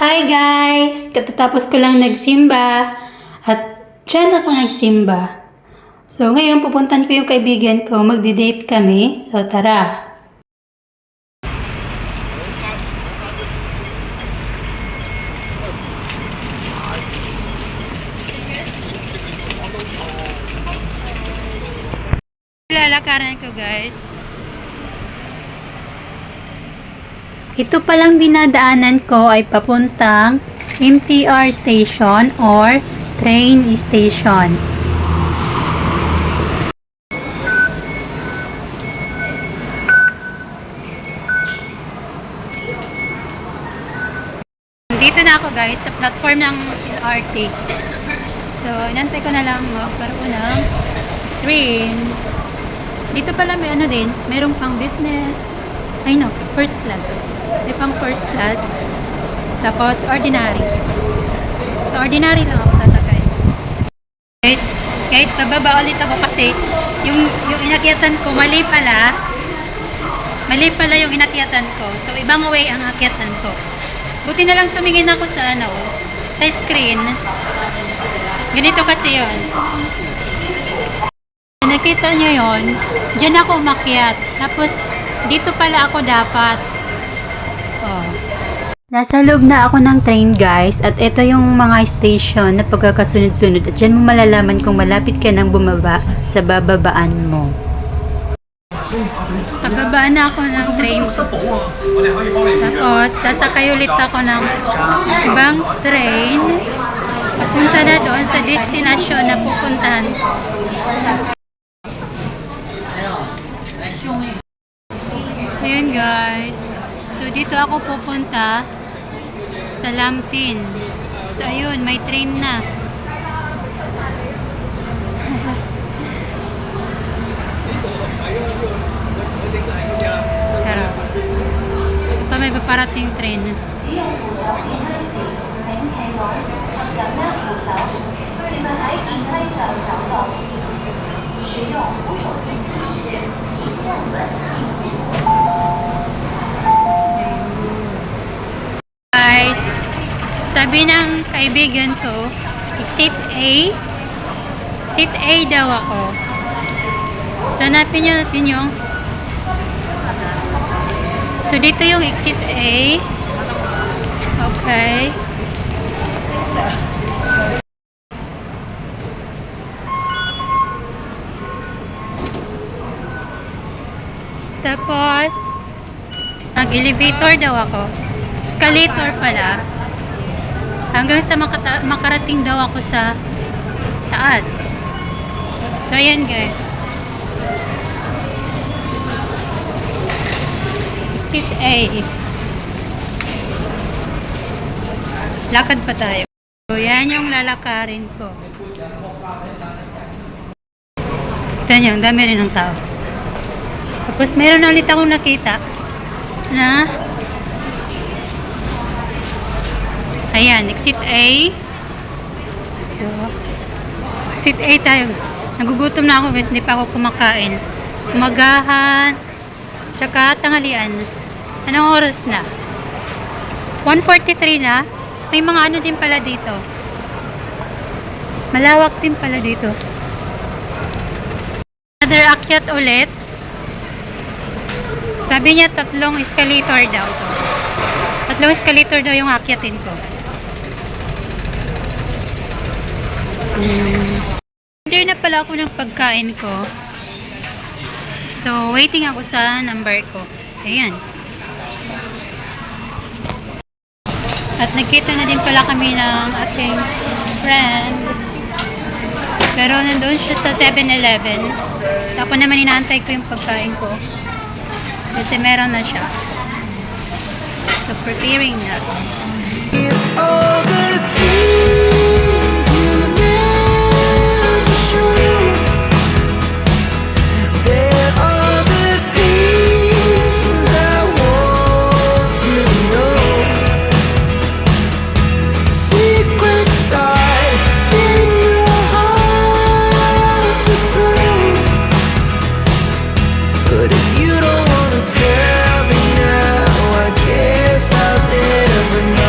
Hi guys! Katatapos ko lang nagsimba at dyan ako nagsimba. So ngayon pupuntan ko yung kaibigan ko, magdi-date kami. So tara! Lalakaran ko guys. Ito palang dinadaanan ko ay papuntang MTR station or train station. Dito na ako guys sa platform ng LRT. So, inantay ko na lang magkaroon ng train. Dito pala may ano din, merong pang business. Ay no, first class. May pang first class. Tapos ordinary. So, ordinary lang ako sasakay. Guys, bababa ulit ako kasi yung inakyatan ko, mali pala. Mali pala yung inakyatan ko. So, ibang way ang akyatan ko. Buti na lang tumingin ako sa sa screen. Ganito kasi yon. Nakita nyo yon, dyan ako umakyat. Tapos, dito pala ako dapat. Oh. Nasa loob na ako ng train guys. At ito yung mga station na pagkakasunod-sunod. At dyan mo malalaman kung malapit ka nang bumaba sa bababaan mo. Pababaan na ako ng train. Tapos, sasakay ulit ako ng ibang train. Papunta na doon sa destinasyon na pupuntahan. Ayan guys. So, dito ako pupunta sa Lampin. So, ayun, may train na. Pero, ito may paparating train. Guys, sabi ng kaibigan ko, exit A. Exit A daw ako. So, hanapin nyo natin yung so, dito yung exit A. Okay. Tapos, mag-elevator daw ako. Escalator pala. Hanggang sa makarating daw ako sa taas. So, ayan guys. Exit A. Lakad pa tayo. So, yan yung lalakarin ko. Ito nyo, ang dami rin ng tao. Tapos, meron na ulit akong nakita na ayan, exit A. So, exit A tayo. Nagugutom na ako guys, hindi pa ako kumakain. Umagahan, tsaka tanghalian. Anong oras na? 1:43 na. May mga ano din pala dito. Malawak din pala dito. Another akyat ulit. Sabi niya 3 escalator daw to. 3 escalator daw yung akyatin ko. Order na pala ako ng pagkain ko. So, waiting ako sa number ko. Ayan. At nagkita na din pala kami ng ating friend. Pero nandun siya sa 7-Eleven. Ako naman inaantay ko yung pagkain ko. Kasi meron na siya. So, preparing na. It's all the things you never show. There are the things I want to know. Secret start in your heart so slow. But if you don't wanna tell me now, I guess I'll never know.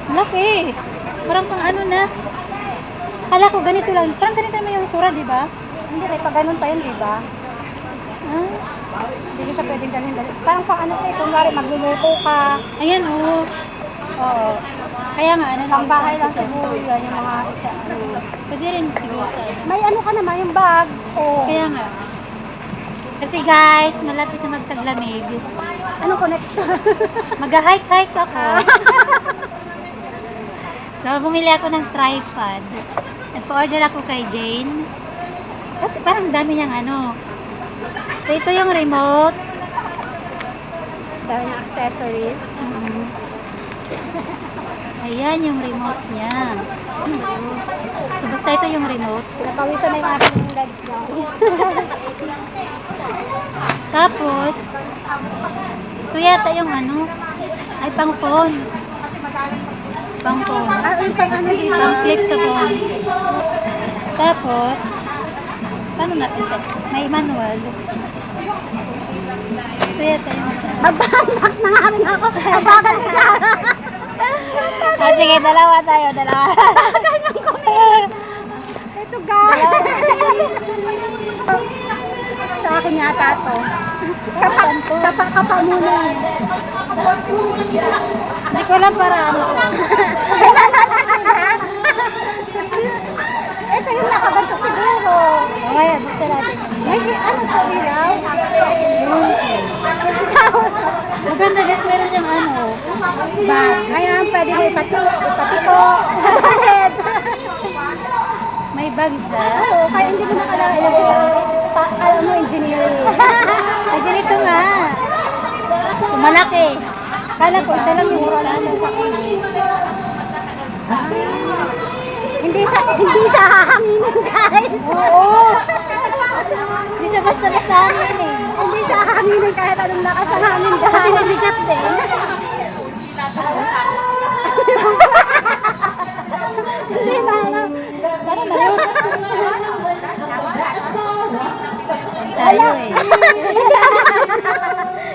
Laki. Parang pang ano na. Kala ko ganito lang. Parang ganito naman yung tsura, di ba? Hindi, may pag ganun pa yun, di ba? Ah, Hindi siya pwedeng dalhin. Parang pang ano siya, kung gari magluluto ka. ayan, oh. Oo. Kaya nga, ano Pang bahay lang siguro yan, yung mga isa. Pwede rin siguro sa ano. May ano ka naman, yung bag. Oo. Kaya nga. Kasi guys, malapit na magtaglamig. Anong connector? Mag-hike-hike ako. So, bumili ako ng tripod. Nagpa-order ako kay Jane. At parang dami niyang ano. So, ito yung remote. Dahil yung accessories. Mhm. Ayan yung remote niya. So, basta ito yung remote. Napawisan na yung aking legs, guys. Tapos, ito yata yung ano. Ay, pang phone. Pang phone. Yung pang ano dito? Pang clip sa phone. Tapos, paano natin siya? May manual. Ito yata yung isa. Mag-unbox na nga rin ako. Abagan ni Chara. Sige, dalawa tayo, dalawa. Ito, guys. Sa akin yata to. Kapa muna. Hindi ko alam para ano ko. Ito yung nakaganto siguro. Okay, buksan natin. May ano to, ilaw? Maganda guys, meron siyang ano, bag. Ayan, pwede mo ipatiko. Head. May bag siya. Oo, kaya hindi mo na kailangan ilagay sa alam mo, engineering. Ay, ganito nga. So, malaki. Kala ko, isa lang yung isa. Hindi siya hahanginin, guys. Oo. Hindi siya basta-basta hangin eh. Hindi siya hahanginin kahit anong lakas ang hangin, Kasi guys. mabigat din. Hindi na alam. Ano na yun? Tayo eh.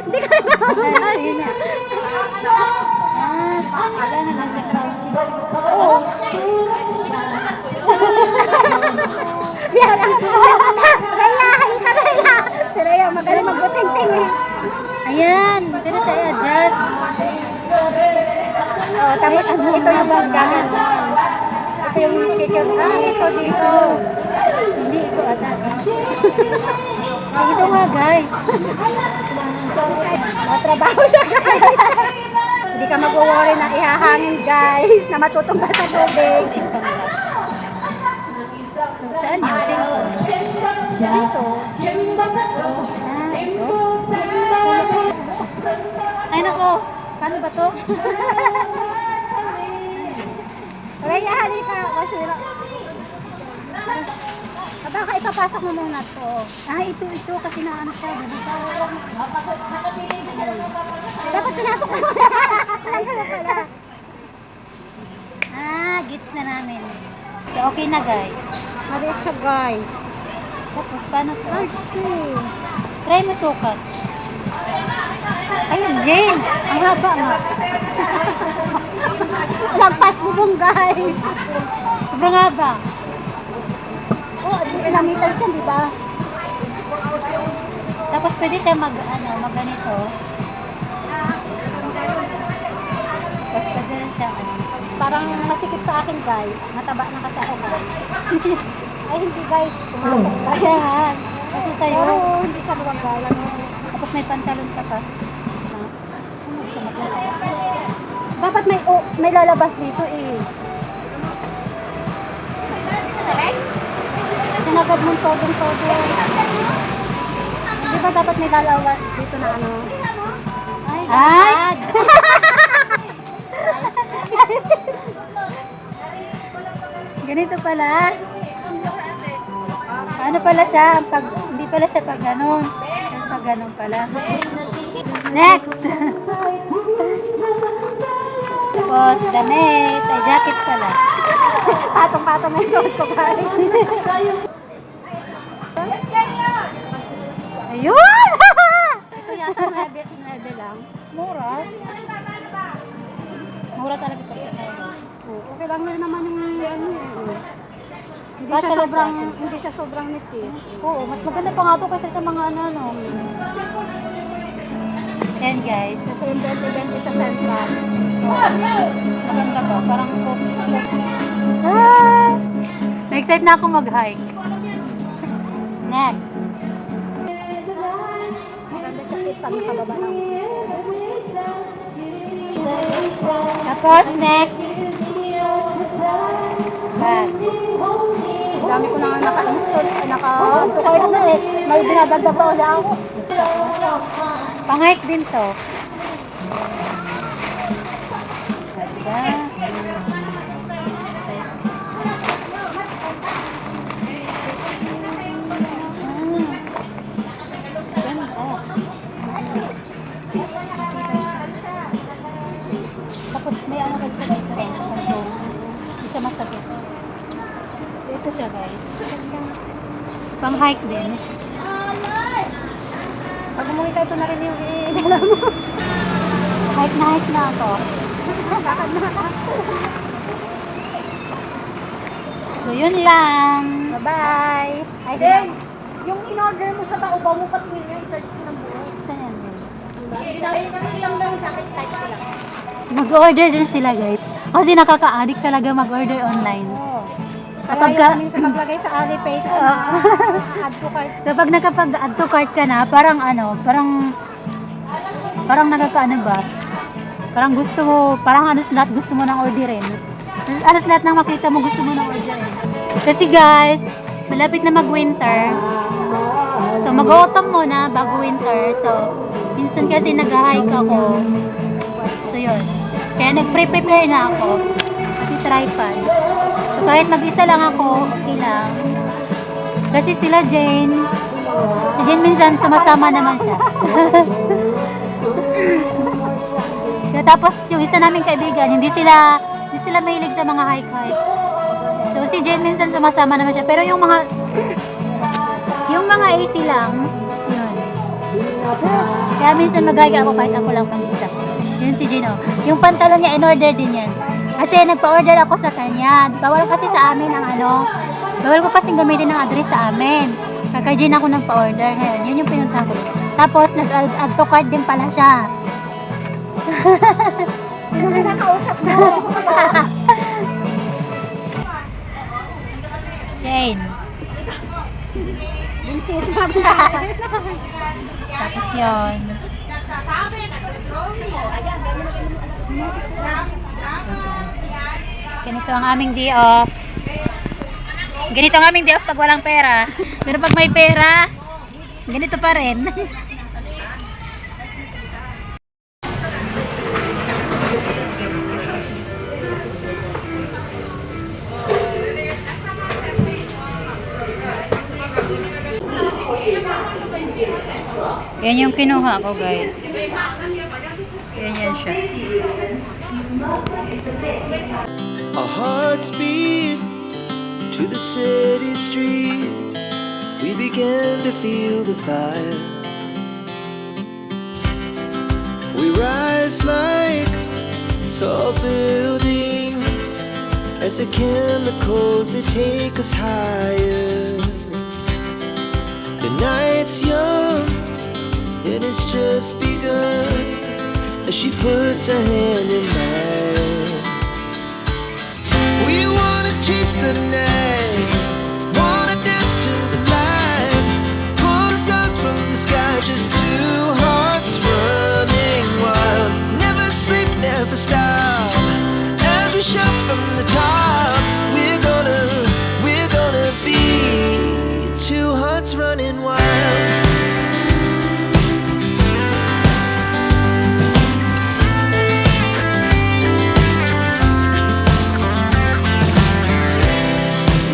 Hindi ko na Ah, yun na. Ah, wala na lang siya. Oo. Yan. Raya, halika Raya. Si Raya, magaling magbuting-ting eh. Ayan, pero siya i-adjust. Oh, tapos ito yung gaganon. Ito yung kikil. Ito dito. Hindi ito ata. Ay, ito nga guys. Matrabaho siya, guys. Hindi ka mag-worry na ihahangin, guys, na matutumba sa tubig. Ito pang lock. So, saan yung cellphone? Dito. Ah, ito. Ay nako, paano ba to? Raya, halika. Masira. Baka ipapasok mo muna to. Ah, ito kasi na ano siya. Dapat pinasok mo muna. Alam ka pala. Ah, gets na namin. So, okay na guys. Maliit siya, guys. Tapos, paano to? Large too. Try mo sukat. Ayun, Jane. Ang haba nga. Lagpas mo bong, guys. Sobrang haba. Oh, ilang meters yan, di ba? Tapos, pwede siya mag-ganito. Tapos, pwede rin siya, Parang masikip sa akin, guys. Mataba na kasi ako, guys. Ay, hindi, guys. Pumasok ka. Ayan. Kasi sa'yo. Pero hindi siya luwag, guys. Tapos, may pantalon ka pa. Dapat may lalabas dito eh. Sinagad mong todo. Di ba dapat may lalabas dito na ano? Ay, Ay! God. Ganito pala. Ano pala siya? Hindi pala siya pag ganon. Pag ganon pala. Next! Tapos, damit. Ay, jacket pala. Patong-patong na yung suot ko, guys. Ayun! Ito yata 9 lang. Mura. Mura talaga pag sa Cairo. Okay lang rin naman yung ano eh. Hindi Kasya siya lang sobrang, sa akin. hindi siya sobrang nipis. Oo, mas maganda pa nga to kaysa sa mga ano. Yan guys. Kasi yung 2020 sa Central. Maganda to. Parang ah! Na-excite na ako mag-hike. Next. Maganda siya fit pag nakababa ng Tapos next. Bag. dami ko na nga naka-install, naka-tukar na eh. May dinadagdag pa ulit ako. Pang-hike din to. Ganda. Tapos may ano kasi sa dito rin. Hindi siya masakit. So ito siya guys. Pang-hike din. Pag umuwi ka, ito na rin yung i-dala mo. Hike na ako. Lakad na ka. So yun lang. Bye-bye. Ay, Then, yung in-order mo sa Taobao mo, patuloy na i-search mo ng buo. Saan yan din? Ilang lang sa akin, type ko lang. Mag-order din sila guys. Kasi nakaka-addict talaga mag-order online. Oo. Kapag Kaya ka- yun minsan maglagay sa Alipay ko. Add to cart. Kapag nakapag-add to cart ka na, parang ano, parang nagkakaano ba? Parang gusto mo, parang ano lahat gusto mo nang orderin. Ano lahat nang makita mo gusto mo nang orderin. Kasi guys, malapit na mag-winter. So mag-autumn muna bago winter. So minsan kasi nag-hike ako. So yun. Kaya nag-prepare na ako. Pati tripod. So kahit mag-isa lang ako, okay lang. Kasi si Jane minsan sumasama naman siya. Kaya tapos yung isa naming kaibigan, hindi sila mahilig sa mga hike-hike. So si Jane minsan sumasama naman siya. Pero yung mga AC lang, yun. Kaya minsan mag-hike ako kahit ako lang mag-isa. Yun si Jane, oh. Yung pantalon niya, in-order din yan. Kasi nagpa-order ako sa kanya. Bawal kasi sa amin ang bawal ko kasing gamitin ang address sa amin. Kaya Jane ako nagpa-order ngayon. Yun yung pinuntahan ko. Tapos nag-add to cart din pala siya. Sino na nakausap mo? Jane. Buntis mag-hike. Tapos yun. Ganito ang aming day off. Ganito ang aming day off pag walang pera. Pero pag may pera, ganito pa rin. Yan yung kinuha ko guys. Yan siya. Our hearts beat to the city streets. We began to feel the fire. We rise like tall buildings as the chemicals they take us higher. The night's young, it has just begun as she puts her hand in mine. We wanna chase the night, wanna dance to the light, pull the stars from the sky, just two hearts running wild. Never sleep, never stop, as we shout from the top. We're gonna be two hearts running wild.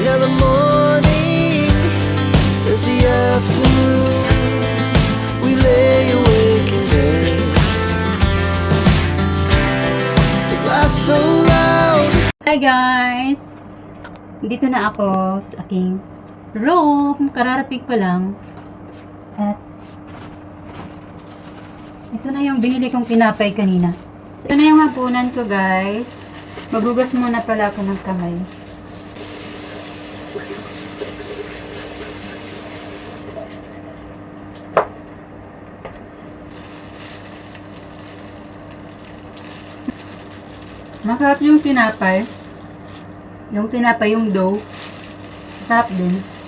Now the morning is the afternoon. We lay awake in bed. The laughs so loud. Hi guys! Dito na ako sa aking room. Kararating ko lang. At ito na yung binili kong tinapay kanina. So, ito na yung hapunan ko, guys. Magugas muna pala ako ng kamay. Masarap yung tinapay. Yung tinapay, yung dough. Masarap din.